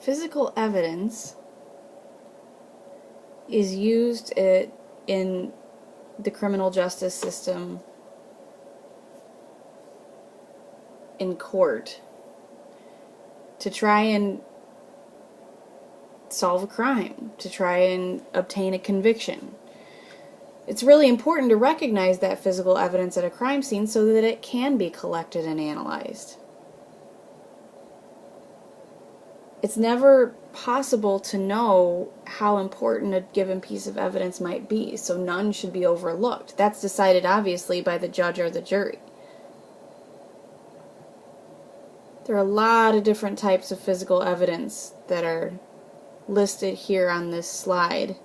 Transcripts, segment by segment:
Physical evidence is used in the criminal justice system in court to try and solve a crime, to try and obtain a conviction. It's really important to recognize that physical evidence at a crime scene so that it can be collected and analyzed. It's never possible to know how important a given piece of evidence might be, so none should be overlooked. That's decided obviously by the judge or the jury. There are a lot of different types of physical evidence that are listed here on this slide.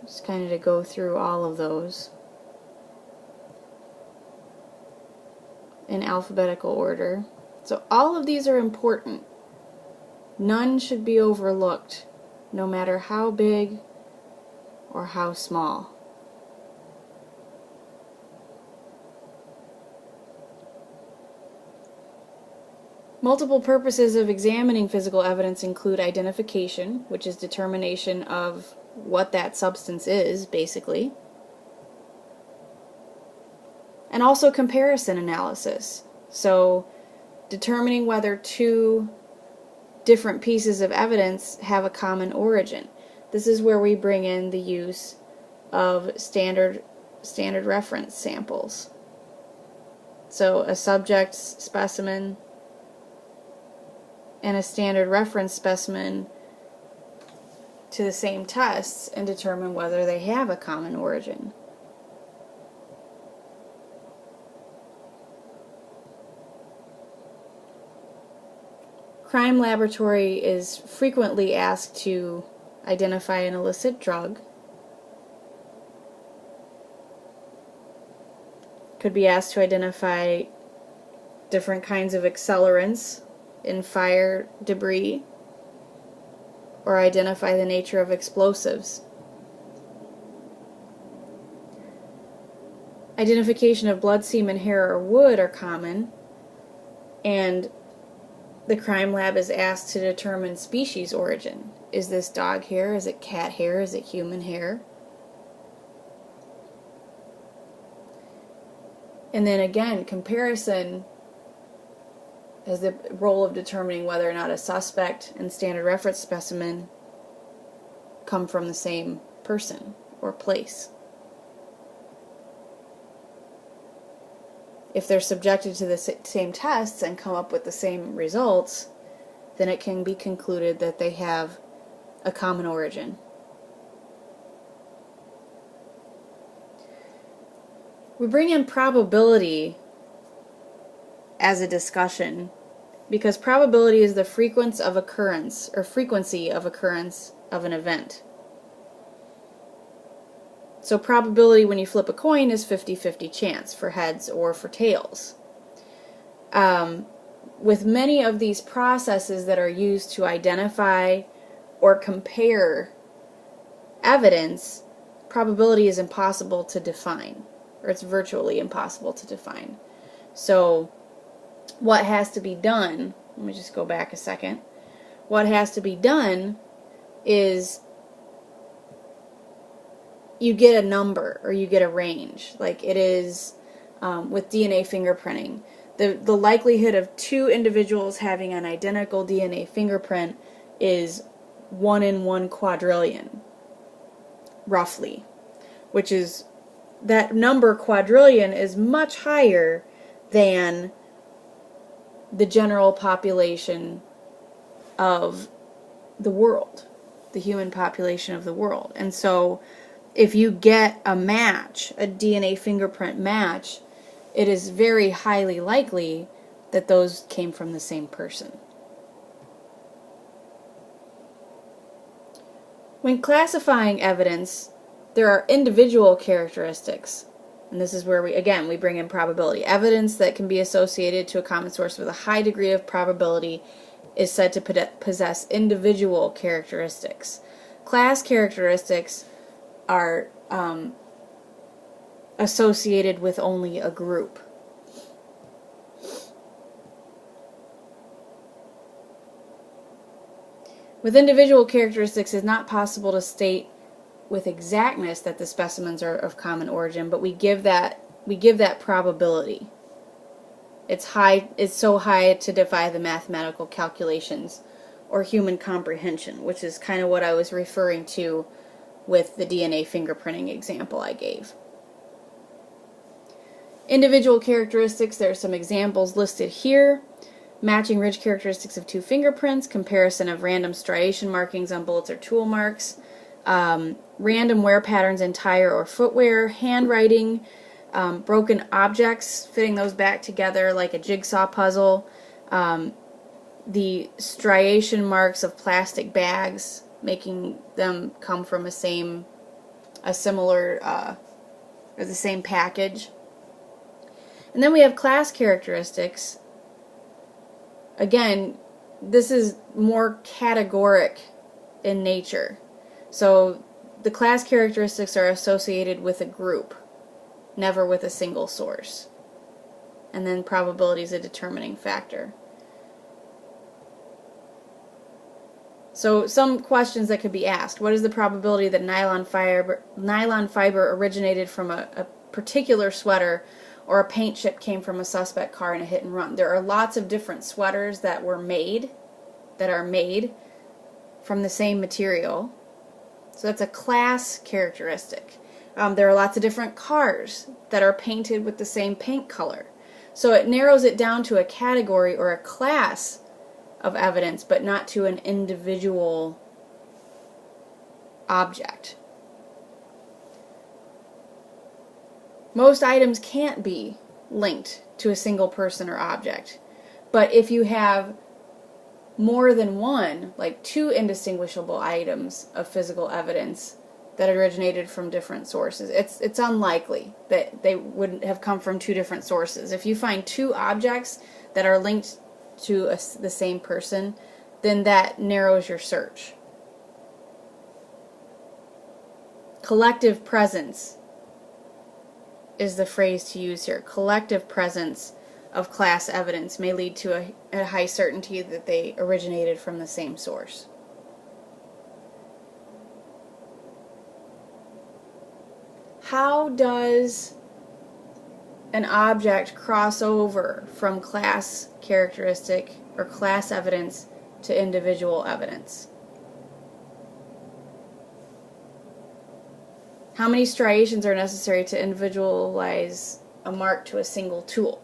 Just kind of to go through all of those in alphabetical order. So all of these are important. None should be overlooked, no matter how big or how small. Multiple purposes of examining physical evidence include identification, which is determination of what that substance is, basically, and also comparison analysis. So determining whether two different pieces of evidence have a common origin. This is where we bring in the use of standard reference samples. So a subject specimen and a standard reference specimen to the same tests and determine whether they have a common origin. Crime laboratory is frequently asked to identify an illicit drug. Could be asked to identify different kinds of accelerants in fire debris, or identify the nature of explosives. Identification of blood, semen, hair, or wood are common, and the crime lab is asked to determine species origin. Is this dog hair? Is it cat hair? Is it human hair? And then again, comparison has the role of determining whether or not a suspect and standard reference specimen come from the same person or place. If they're subjected to the same tests and come up with the same results, then it can be concluded that they have a common origin. We bring in probability as a discussion because probability is the frequency of occurrence of an event. So probability when you flip a coin is 50-50 chance for heads or for tails. With many of these processes that are used to identify or compare evidence, probability is impossible to define, or it's virtually impossible to define. So what has to be done, let me just go back a second, what has to be done is you get a number or you get a range, like it is with DNA fingerprinting. The likelihood of two individuals having an identical DNA fingerprint is 1 in 1 quadrillion, roughly, which is, that number quadrillion is much higher than the general population of the world, the human population of the world. And so if you get a match, a DNA fingerprint match, it is very highly likely that those came from the same person. When classifying evidence, there are individual characteristics. And this is where we bring in probability. Evidence that can be associated to a common source with a high degree of probability is said to possess individual characteristics. Class characteristics are associated with only a group. With individual characteristics, it's not possible to state with exactness that the specimens are of common origin, but we give that probability. It's so high to defy the mathematical calculations or human comprehension, which is kind of what I was referring to with the DNA fingerprinting example I gave. Individual characteristics, there are some examples listed here. Matching ridge characteristics of two fingerprints, comparison of random striation markings on bullets or tool marks, random wear patterns in tire or footwear, handwriting, broken objects, fitting those back together like a jigsaw puzzle, the striation marks of plastic bags, making them come from the same package. And then we have class characteristics. Again, this is more categoric in nature. So the class characteristics are associated with a group, never with a single source. And then probability is a determining factor. So some questions that could be asked. What is the probability that nylon fiber originated from a particular sweater, or a paint chip came from a suspect car in a hit and run? There are lots of different sweaters that are made from the same material. So that's a class characteristic. There are lots of different cars that are painted with the same paint color. So it narrows it down to a category or a class of evidence, but not to an individual object. Most items can't be linked to a single person or object. But if you have more than one, like two indistinguishable items of physical evidence that originated from different sources, it's unlikely that they wouldn't have come from two different sources. If you find two objects that are linked to the same person, then that narrows your search. Collective presence is the phrase to use here. Collective presence of class evidence may lead to a high certainty that they originated from the same source. How does an object cross over from class characteristic or class evidence to individual evidence? How many striations are necessary to individualize a mark to a single tool?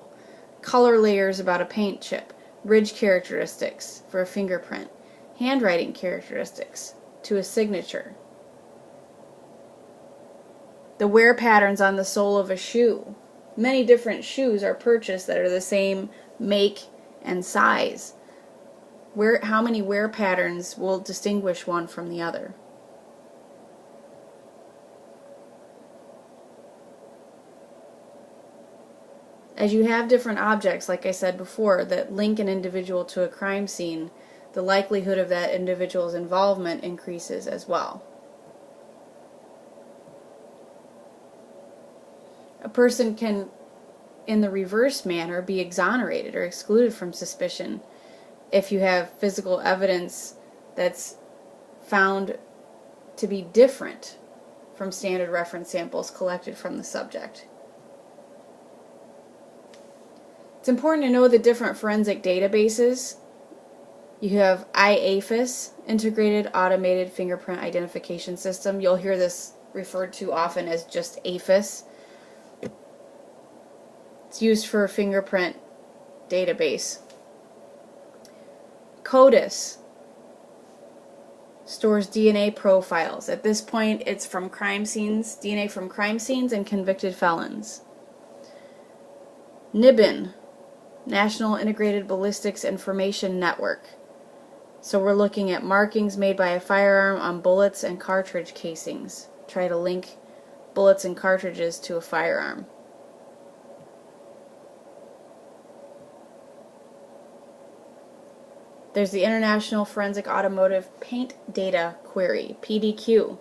Color layers about a paint chip, ridge characteristics for a fingerprint, handwriting characteristics to a signature, the wear patterns on the sole of a shoe. Many different shoes are purchased that are the same make and size. How many wear patterns will distinguish one from the other? As you have different objects, like I said before, that link an individual to a crime scene, the likelihood of that individual's involvement increases as well. A person can, in the reverse manner, be exonerated or excluded from suspicion if you have physical evidence that's found to be different from standard reference samples collected from the subject. It's important to know the different forensic databases. You have IAFIS, Integrated Automated Fingerprint Identification System. You'll hear this referred to often as just AFIS. It's used for a fingerprint database. CODIS stores DNA profiles. At this point, it's from crime scenes, DNA from crime scenes and convicted felons. NIBIN, National Integrated Ballistics Information Network. So we're looking at markings made by a firearm on bullets and cartridge casings. Try to link bullets and cartridges to a firearm. There's the International Forensic Automotive Paint Data Query, PDQ.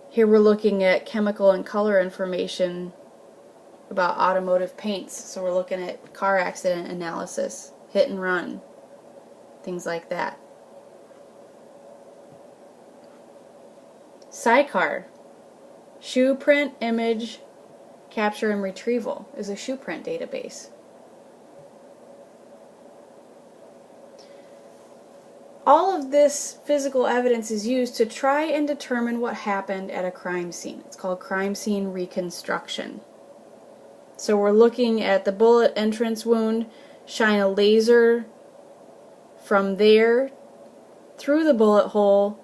Here we're looking at chemical and color information about automotive paints. So we're looking at car accident analysis, hit and run, things like that. SICAR, shoe print image capture and retrieval, is a shoe print database. All of this physical evidence is used to try and determine what happened at a crime scene. It's called crime scene reconstruction. So we're looking at the bullet entrance wound, shine a laser from there through the bullet hole,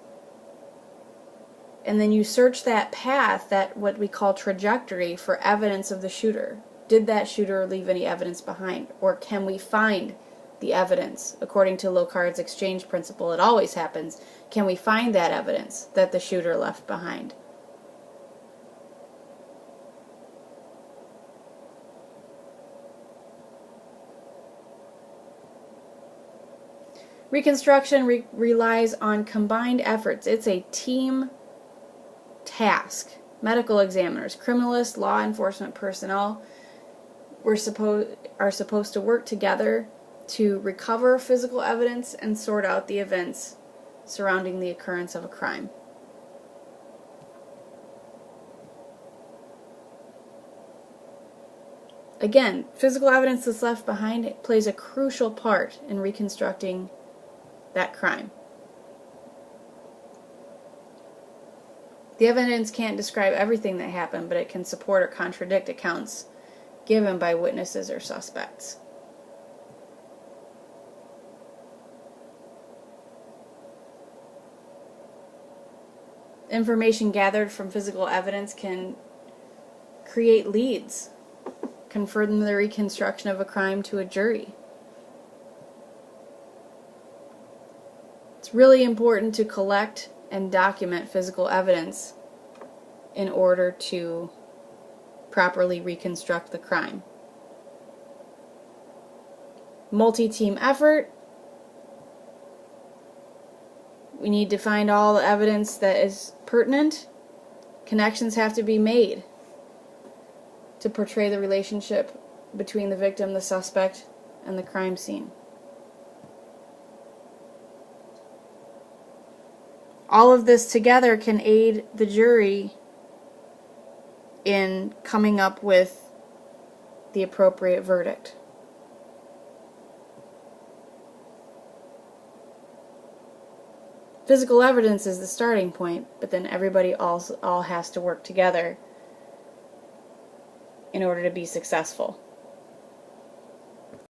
and then you search that path, that what we call trajectory, for evidence of the shooter. Did that shooter leave any evidence behind? Or can we find the evidence? According to Locard's exchange principle, it always happens. Can we find that evidence that the shooter left behind? Reconstruction relies on combined efforts. It's a team task. Medical examiners, criminalists, law enforcement personnel are supposed to work together to recover physical evidence and sort out the events surrounding the occurrence of a crime. Again, physical evidence that's left behind plays a crucial part in reconstructing that crime. The evidence can't describe everything that happened, but it can support or contradict accounts given by witnesses or suspects. Information gathered from physical evidence can create leads, confirm the reconstruction of a crime to a jury. It's really important to collect and document physical evidence in order to properly reconstruct the crime. Multi-team effort. We need to find all the evidence that is pertinent. Connections have to be made to portray the relationship between the victim, the suspect, and the crime scene. All of this together can aid the jury in coming up with the appropriate verdict. Physical evidence is the starting point, but then everybody all has to work together in order to be successful.